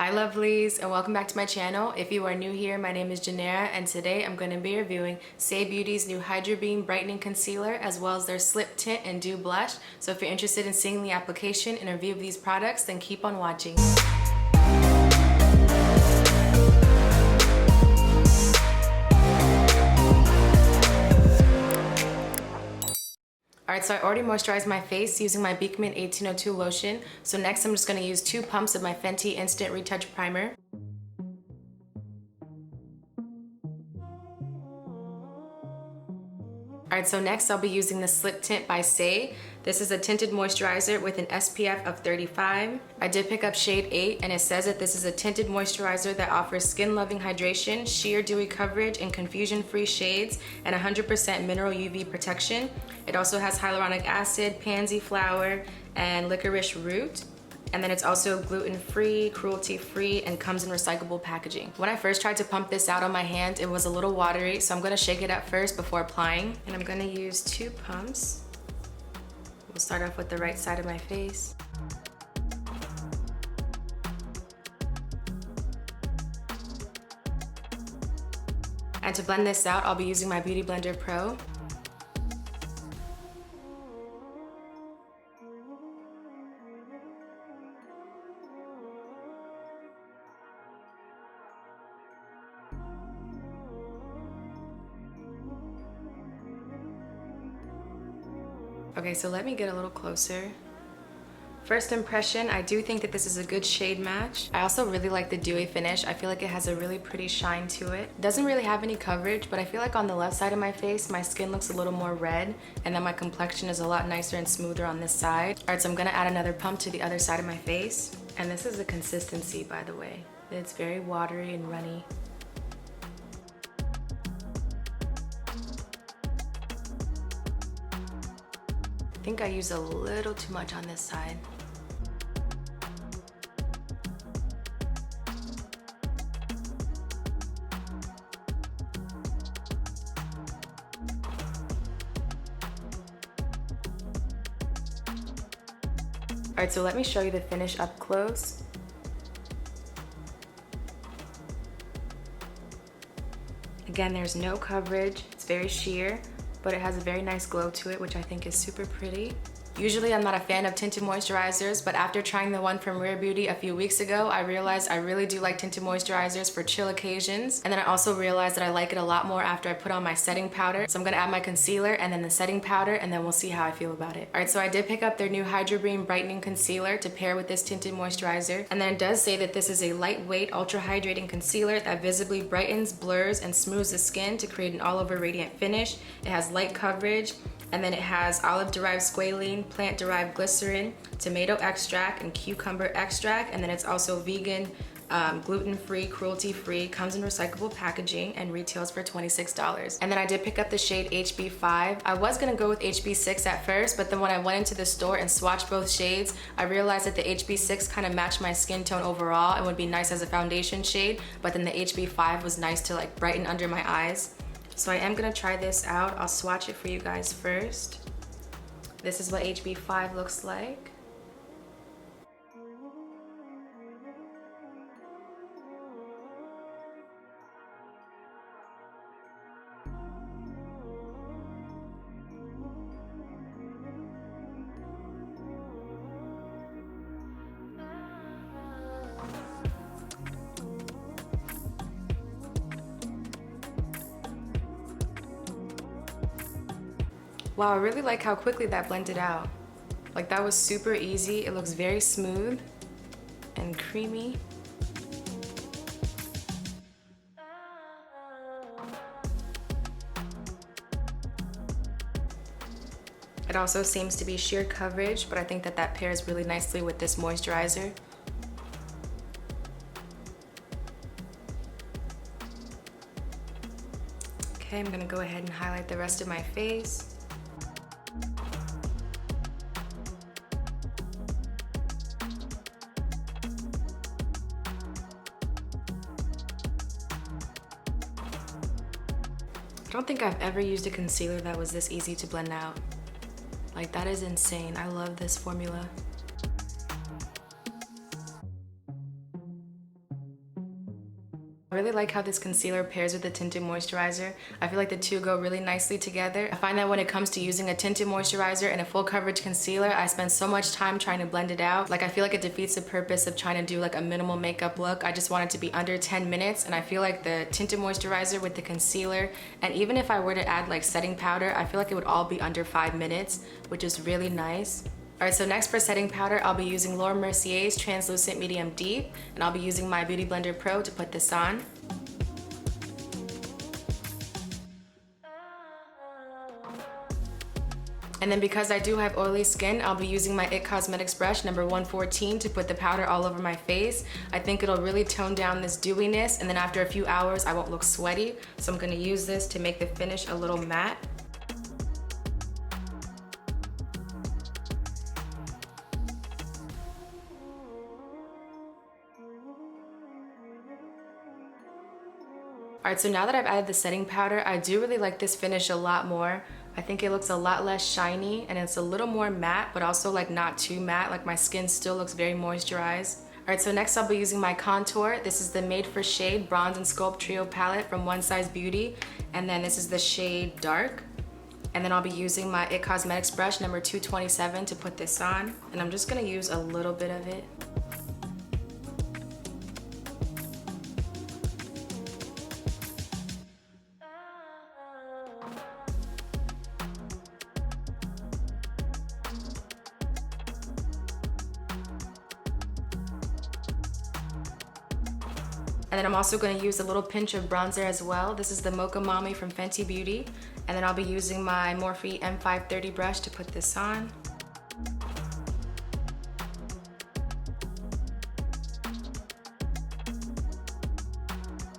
Hi lovelies, and welcome back to my channel. If you are new here, my name is Janera, and today I'm going to be reviewing Saie Beauty's new Hydrabeam Brightening Concealer as well as their Slip Tint and Dew Blush. So if you're interested in seeing the application and review of these products, then keep on watching. Alright, so I already moisturized my face using my Beekman 1802 lotion. So next I'm just going to use 2 pumps of my Fenty Instant Retouch Primer. Alright, so next I'll be using the Slip Tint by Saie. This is a tinted moisturizer with an SPF of 35. I did pick up shade 8, and it says that this is a tinted moisturizer that offers skin-loving hydration, sheer dewy coverage, and confusion-free shades, and 100% mineral UV protection. It also has hyaluronic acid, pansy flower, and licorice root. And then it's also gluten-free, cruelty-free, and comes in recyclable packaging. When I first tried to pump this out on my hand, it was a little watery, so I'm gonna shake it up first before applying. And I'm gonna use 2 pumps. We'll start off with the right side of my face. And to blend this out, I'll be using my Beauty Blender Pro. Okay, so let me get a little closer. First impression, I do think that this is a good shade match. I also really like the dewy finish. I feel like it has a really pretty shine to it. It doesn't really have any coverage, but I feel like on the left side of my face, my skin looks a little more red, and then my complexion is a lot nicer and smoother on this side. All right, so I'm gonna add another pump to the other side of my face. And this is the consistency, by the way. It's very watery and runny. I think I use a little too much on this side. Alright, so let me show you the finish up close. Again, there's no coverage, it's very sheer, but it has a very nice glow to it, which I think is super pretty. Usually I'm not a fan of tinted moisturizers, but after trying the one from Rare Beauty a few weeks ago, I realized I really do like tinted moisturizers for chill occasions. And then I also realized that I like it a lot more after I put on my setting powder. So I'm gonna add my concealer and then the setting powder, and then we'll see how I feel about it. All right, so I did pick up their new Hydrabeam Brightening Concealer to pair with this tinted moisturizer. And then it does say that this is a lightweight, ultra hydrating concealer that visibly brightens, blurs, and smooths the skin to create an all-over radiant finish. It has light coverage, and then it has olive-derived squalene, plant-derived glycerin, tomato extract, and cucumber extract. And then it's also vegan, gluten-free, cruelty-free, comes in recyclable packaging, and retails for $26. And then I did pick up the shade HB5. I was gonna go with HB6 at first, but then when I went into the store and swatched both shades, I realized that the HB6 kind of matched my skin tone overall and would be nice as a foundation shade, but then the HB5 was nice to like brighten under my eyes. So I am gonna try this out. I'll swatch it for you guys first. This is what HB5 looks like. Wow, I really like how quickly that blended out. Like, that was super easy. It looks very smooth and creamy. It also seems to be sheer coverage, but I think that that pairs really nicely with this moisturizer. Okay, I'm gonna go ahead and highlight the rest of my face. I don't think I've ever used a concealer that was this easy to blend out. Like, that is insane. I love this formula. I really like how this concealer pairs with the Tinted Moisturizer. I feel like the two go really nicely together. I find that when it comes to using a Tinted Moisturizer and a full coverage concealer, I spend so much time trying to blend it out. Like, I feel like it defeats the purpose of trying to do like a minimal makeup look. I just want it to be under 10 minutes, and I feel like the Tinted Moisturizer with the concealer, and even if I were to add like setting powder, I feel like it would all be under 5 minutes, which is really nice. Alright, so next for setting powder, I'll be using Laura Mercier's Translucent Medium Deep, and I'll be using my Beauty Blender Pro to put this on. And then because I do have oily skin, I'll be using my IT Cosmetics brush number 114 to put the powder all over my face. I think it'll really tone down this dewiness, and then after a few hours, I won't look sweaty. So I'm gonna use this to make the finish a little matte. Alright, so now that I've added the setting powder, I do really like this finish a lot more. I think it looks a lot less shiny, and it's a little more matte, but also like not too matte. Like, my skin still looks very moisturized. Alright, so next I'll be using my contour. This is the Made for Shade Bronze and Sculpt Trio palette from One Size Beauty. And then this is the shade Dark. And then I'll be using my IT Cosmetics brush number 227 to put this on. And I'm just gonna use a little bit of it. And then I'm also going to use a little pinch of bronzer as well. This is the Mocha Mami from Fenty Beauty. And then I'll be using my Morphe M530 brush to put this on.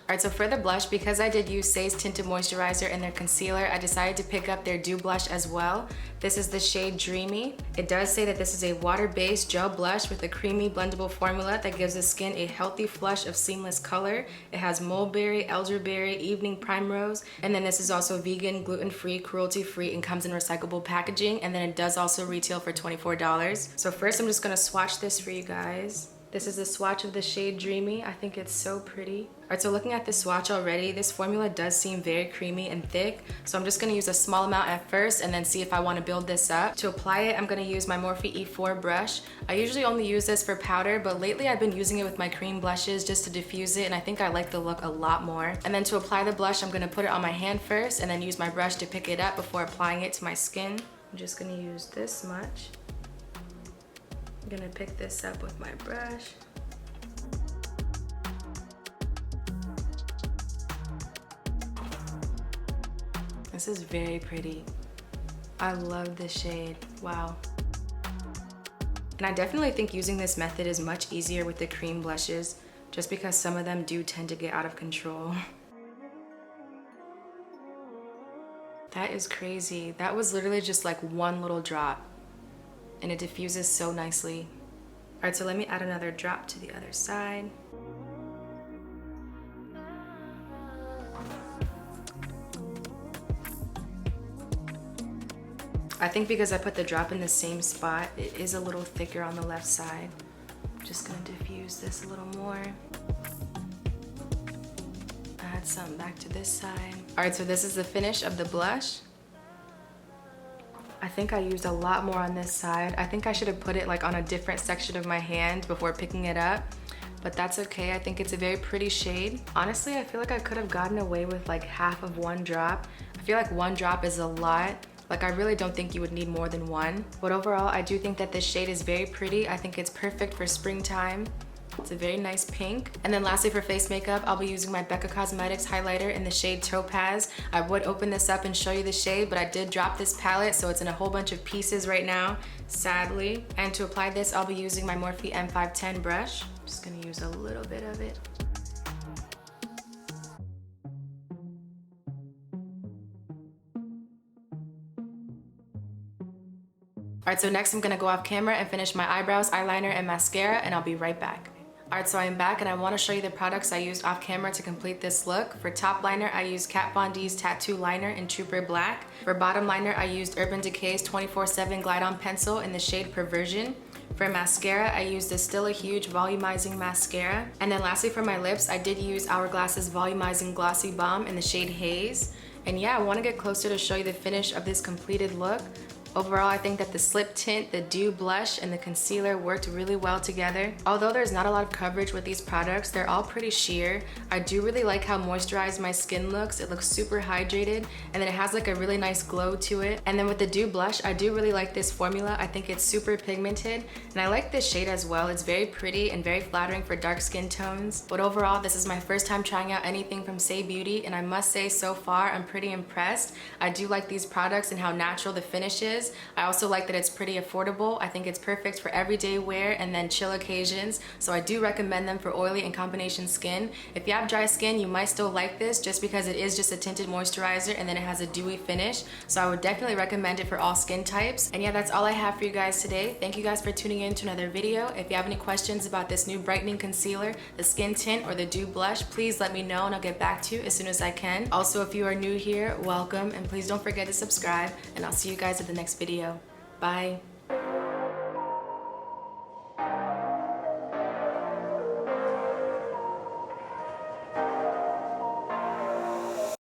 Alright, so for the blush, because I did use Saie's Tinted Moisturizer in their concealer, I decided to pick up their Dew blush as well. This is the shade Dreamy. It does say that this is a water-based gel blush with a creamy blendable formula that gives the skin a healthy flush of seamless color. It has mulberry, elderberry, evening primrose, and then this is also vegan, gluten-free, cruelty-free, and comes in recyclable packaging, and then it does also retail for $24. So first I'm just gonna swatch this for you guys. This is a swatch of the shade Dreamy. I think it's so pretty. Alright, so looking at the swatch already, this formula does seem very creamy and thick. So I'm just gonna use a small amount at first and then see if I wanna build this up. To apply it, I'm gonna use my Morphe E4 brush. I usually only use this for powder, but lately I've been using it with my cream blushes just to diffuse it, and I think I like the look a lot more. And then to apply the blush, I'm gonna put it on my hand first and then use my brush to pick it up before applying it to my skin. I'm just gonna use this much. I'm gonna pick this up with my brush. This is very pretty. I love this shade, wow. And I definitely think using this method is much easier with the cream blushes, just because some of them do tend to get out of control. That is crazy. That was literally just like one little drop, and it diffuses so nicely. All right, so let me add another drop to the other side. I think because I put the drop in the same spot, it is a little thicker on the left side. I'm just gonna diffuse this a little more. Add some back to this side. All right, so this is the finish of the blush. I think I used a lot more on this side. I think I should have put it like on a different section of my hand before picking it up, but that's okay. I think it's a very pretty shade. Honestly, I feel like I could have gotten away with like half of one drop. I feel like one drop is a lot. Like, I really don't think you would need more than one. But overall, I do think that this shade is very pretty. I think it's perfect for springtime. It's a very nice pink. And then lastly, for face makeup, I'll be using my Becca Cosmetics highlighter in the shade Topaz. I would open this up and show you the shade, but I did drop this palette, so it's in a whole bunch of pieces right now, sadly. And to apply this, I'll be using my Morphe M510 brush. I'm just gonna use a little bit of it. Alright, so next I'm gonna go off camera and finish my eyebrows, eyeliner, and mascara, and I'll be right back. Alright, so I'm back and I want to show you the products I used off camera to complete this look. For top liner, I used Kat Von D's Tattoo Liner in Trooper Black. For bottom liner, I used Urban Decay's 24/7 Glide On Pencil in the shade Perversion. For mascara, I used the Still a Huge Volumizing Mascara. And then lastly for my lips, I did use Hourglass's Volumizing Glossy Balm in the shade Haze. And yeah, I want to get closer to show you the finish of this completed look. Overall, I think that the slip tint, the dew blush, and the concealer worked really well together. Although there's not a lot of coverage with these products, they're all pretty sheer. I do really like how moisturized my skin looks. It looks super hydrated, and then it has like a really nice glow to it. And then with the dew blush, I do really like this formula. I think it's super pigmented, and I like this shade as well. It's very pretty and very flattering for dark skin tones. But overall, this is my first time trying out anything from Saie Beauty, and I must say so far, I'm pretty impressed. I do like these products and how natural the finish is. I also like that it's pretty affordable. I think it's perfect for everyday wear and then chill occasions. So I do recommend them for oily and combination skin. If you have dry skin, you might still like this just because it is just a tinted moisturizer and then it has a dewy finish. So I would definitely recommend it for all skin types. And yeah, that's all I have for you guys today. Thank you guys for tuning in to another video. If you have any questions about this new brightening concealer, the skin tint, or the dew blush, please let me know and I'll get back to you as soon as I can. Also, if you are new here, welcome, and please don't forget to subscribe, and I'll see you guys at the next video. Bye.